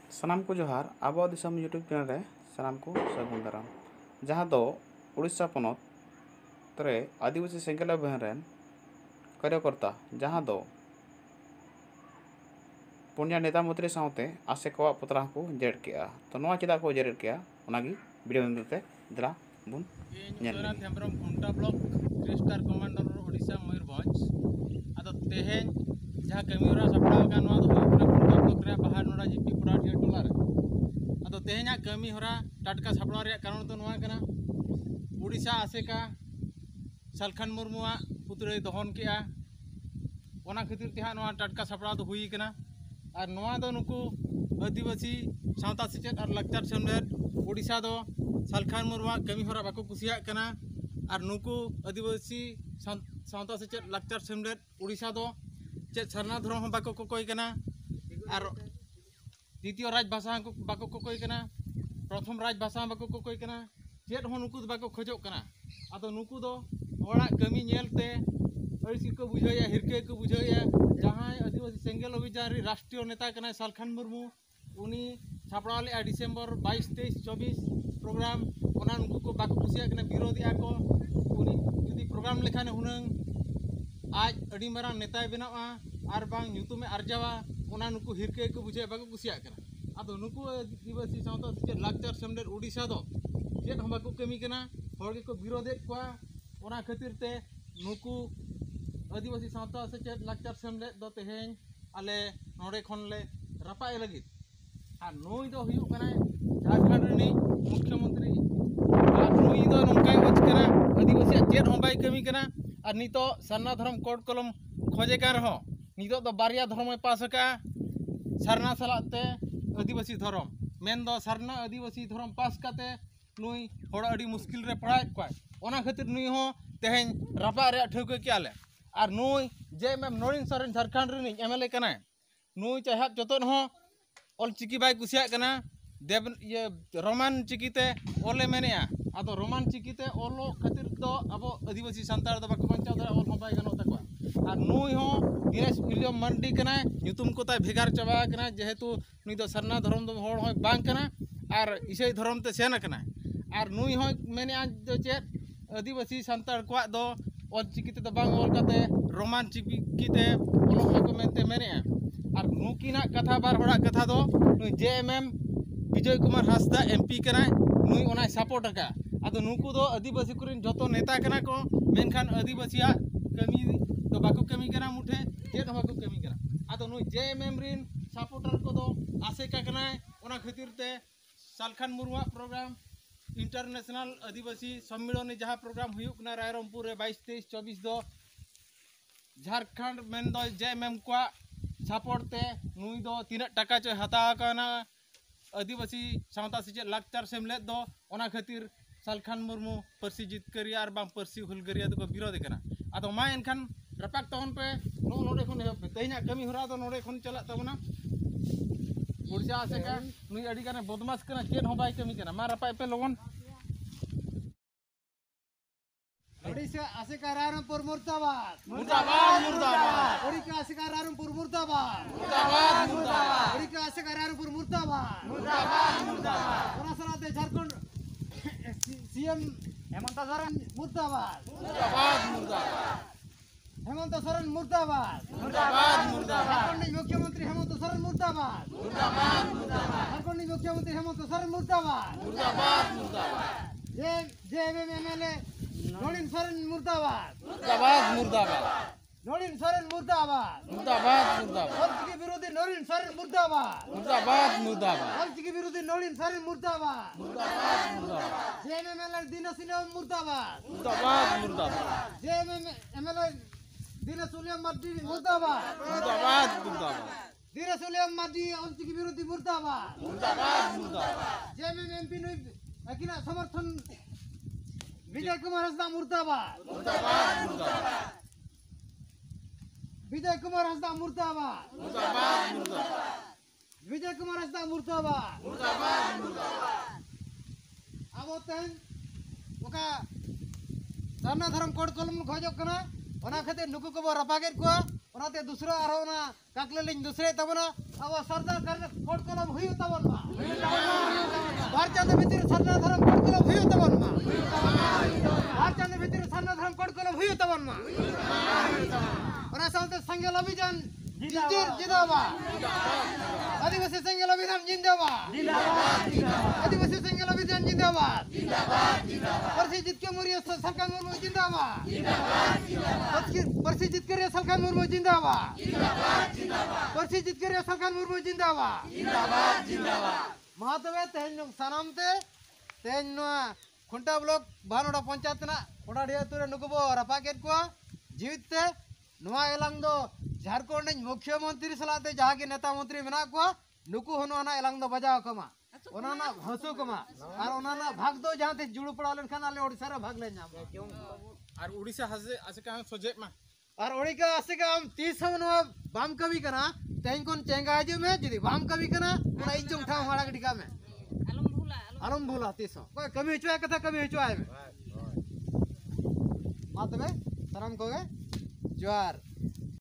सानाम को जोहार आबो दिसम यूट्यूब चैनल रे सानाम को सगुन दाराम जहाँ दो उड़ीसा पनत तरे आदिवासी सेंगेल अभियान रेन कार्यकर्ता जहाँ दो पुण्या नेता मंत्री सावते आसे को पतरा को जेड के तो नवा चेदा को जेड के ओनागी वीडियो नंदते दला बुन नेल हेम्ब्रम घुंटा block 3 star commander Odisha Mayurbhanj आदो तेहेन जहाँ कमीरा सपड़ा का नवा दो घुंटा ब्लॉक रे बाहर नोड़ा जीपी पुराटिया टोला रे आदो तेहेना कमी होरा टाटका सपड़ा रे कारण तो नवा कना ओडिशा आसेका सालखान मुर्मुआ पुतरे दहन केआ ओना खातिर ते नवा टाटका सपड़ा दो हुई कना और नवा दो नुकु आदिवासी सावता सेचेत और लक्चर सेमलेद ओडिशा दो सालखान मुर्मुआ कमी होरा बाको कुसिया कना और नुकु आदिवासी सावता सेचेत लक्चर सेमलेद ओडिशा दो चेत सरना धर्म हम बाको कोकोय कना और द्वितीय राज भाषा को बाको कोकोय कना प्रथम राज भाषा बाको कोकोय कना चेत हो नुकु बाको खोजो कना आदो नुकु दो होड़ा कमी नेलते अड़सी को बुझाया हिरके को बुझाया जहाँ आदिवासी सेंगेल अभियान राष्ट्रीय नेता कना सालखान मुर्मू उनी छापड़ा ले डिसेम्बर 22 23 24 प्रोग्राम ओना नुकु को बाको कुसिया कना विरोधिया को उनी जुदी प्रोग्राम लेखाने हुनंग आज अड़ी मारांग नेताय बनावा आर बांग ᱧᱩᱛᱩᱢ अर्जावा ओना नुकु हिरके को बुझे बाको कुसिया कना आदो नुकु आदिवासी सावता से लाक्चर सेमलेद ओडिशा दो चेत हम बाको कमी कना हर के को विरोधेत को ओना खातिर ते नुकु आदिवासी सावता से चेत लाक्चर सेमलेद दो तेहेन आले नोडे खन ले रपाय लगित और नुई दो हुयु कना झारखंड रनी मुख्यमंत्री और नुई दो नंकाय वच कना आदिवासी चेत हम बाय कमी कना और नितो सरना धर्म कोड कलम खोजे का रहो नितो दो बारिया धर्म पास का सरना सलाते आदिवासी धर्म मेन दो सरना आदिवासी धर्म पास काते नुई होड़ा अड़ी मुश्किल रे पढ़ाए को ओना खातिर नुई हो तेहेन रपा रे ठौके केले और नुई जे एम नोरिन सोरेन झारखंड रनी एमएलए कना नुई चाहे जतन हो ऑल चिकी बाय कुसिया कना देव ये रोमान चिकीते ओले मेनेया आदो रोमान चिकीते ओलो खातिर दो अब आदिवासी संतार दो बाको बंचाव दा ओल बाय गनो तको और नुई हो दिनेश विलियम मंडी कना ᱧᱩᱛᱩᱢ को ताय भेगार चाबा कना जेहेतु नुई दो सरना धर्म दो होड़ हो बांग कना और इसे धर्म ते सेन कना और नुई हो मेने आज दो चेत आदिवासी संतार को दो ऑल चिकीते तो बांग ओल काते रोमान चिकीते ओलो को मेनते मेनेया और नुकिना कथा बार होड़ा कथा दो नुई जेएमएम विजय कुमार हासदा एमपी कना नुई ओनाय सपोर्ट का आदो नुकु दो आदिवासी कुरिन जतो नेता कना को मेनखान आदिवासिया कमी तो बाको कमी कना मुठे चेत बाको कमी कना आदो नुई जेएमएम रिन सपोर्टर को दो आसे का कना ओना खातिर ते सालखान मुर्मुआ प्रोग्राम इंटरनेशनल आदिवासी सम्मेलन जहाँ प्रोग्राम हुयुकना रायरंगपुर रे 22 23 24 दो झारखंड मेन दो जेएमएम को सपोर्ट ते नुई दो तीना टाका चो हता काना आदिवासी सावता से लाक्चर सेमलेद दो ओना खातिर सालखान मुर्मू परसी जितकरिया और बांग परसी हुलगरिया तो विरोध कना आदो मा एनखान रपाक तहन पे नो नोडे खन तेहना कमी होरा दो नोडे खन चला तबना ओडिशा आसे का नुई अडी काने बदमाश कना चेन हो बाय कमी कना मा रपाय पे लोगन ओडिशा आसे का रायरंगपुर मुर्दाबाद मुर्दाबाद मुर्दाबाद ओडिशा आसे का रायरंगपुर मुर्दाबाद मुर्दाबाद मुर्दाबाद ओडिशा आसे का रायरंगपुर मुर्दाबाद मुर्दाबाद मुर्दाबाद ओना सलाते झारखंड सीएम हेमंत सोरेन मुर्दाबाद मुर्दाबाद मुर्दाबाद हेमंत सोरेन मुर्दाबाद मुर्दाबाद मुर्दाबाद झारखंड मुख्यमंत्री हेमंत सोरेन मुर्दाबाद मुर्दाबाद मुर्दाबाद झारखंड मुख्यमंत्री हेमंत सोरेन मुर्दाबाद मुर्दाबाद मुर्दाबाद जेएमएम एमएलए नोलिन सोरेन मुर्दाबाद मुर्दाबाद मुर्दाबाद नोलिन सोरेन मुर्दाबाद मुर्दाबाद मुर्दाबाद ऑलचिकी विरोधी नोलिन सोरेन मुर्दाबाद मुर्दाबाद मुर्दाबाद ऑलचिकी विरोधी नोलिन सोरेन मुर्दाबाद मुर्दाबाद मुर्दाबाद जेएमएम एमएलए दिनेश उलियम मुर्दाबाद मुर्दाबाद मुर्दाबाद जेएमएम एमएलए दिनेश उलियम मर्दी मुर्दाबाद मुर्दाबाद मुर्दाबाद दिनेश उलियम मर्दी ऑलचिकी विरोधी मुर्दाबाद मुर्दाबाद मुर्दाबाद जेएमएम एमपी नुई अकिना समर्थन विजय कुमार हंसदा मुर्दाबाद मुर्दाबाद मुर्दाबाद विजय कुमार हंसदा मुर्दाबाद मुर्दाबाद मुर्दाबाद विजय कुमार हंसदा मुर्दाबाद मुर्दाबाद मुर्दाबाद अब तेन ओका सरना धर्म कोड कलम खोजो कना ओना खातिर नुकु को रपागेत को ओनाते दूसरा आरोना काकले लिंग दूसरे तबना अब सरदार कर कोट कलम हुई तबन मा बार चंद भीतर सरना धर्म कोट कलम हुई तबन मा बार चंद भीतर सरना धर्म कोट कलम हुई तबन मा ओना सालते संगल अभियान जिंदाबाद आदिवासी संगल अभियान जिंदाबाद आदिवासी संगल अभियान जिंदाबाद परसी जितके मुरिया सरकार मुर्मू जिंदाबाद परसी जितके सरकार मुर्मू जिंदाबाद परसी जितके सरकार मुर्मू जिंदाबाद महातवे तेहन सनामते तेहन खुंटा ब्लॉक भानोड़ा पंचायत ना ओडाडिया तुरे नुकुबो रपाकेट को जीवितते नुआ एलांग दो झारखंड मुख्यमंत्री सलाते जहाँ के नेता मंत्री मेना को नुकु होना एलांग दो बजाव कमा ओनाना हंसो कमा और ओनाना भाग दो जहाँ ते जुड़ पड़ा लेन आले ओडिशा रे भाग ले नाम और उड़ीसा हसे आसे का सोजे मा और ओडिका आसे का हम 30 नुआ बाम कवि कना तेन कोन चेंगा जो में जदी बाम कवि कना ओना इजम ठा हमारा गडिका में अलम भूला 30 कोई कमी हुचवा कथा कमी हुचवा है मातबे सलाम कोगे जोहार।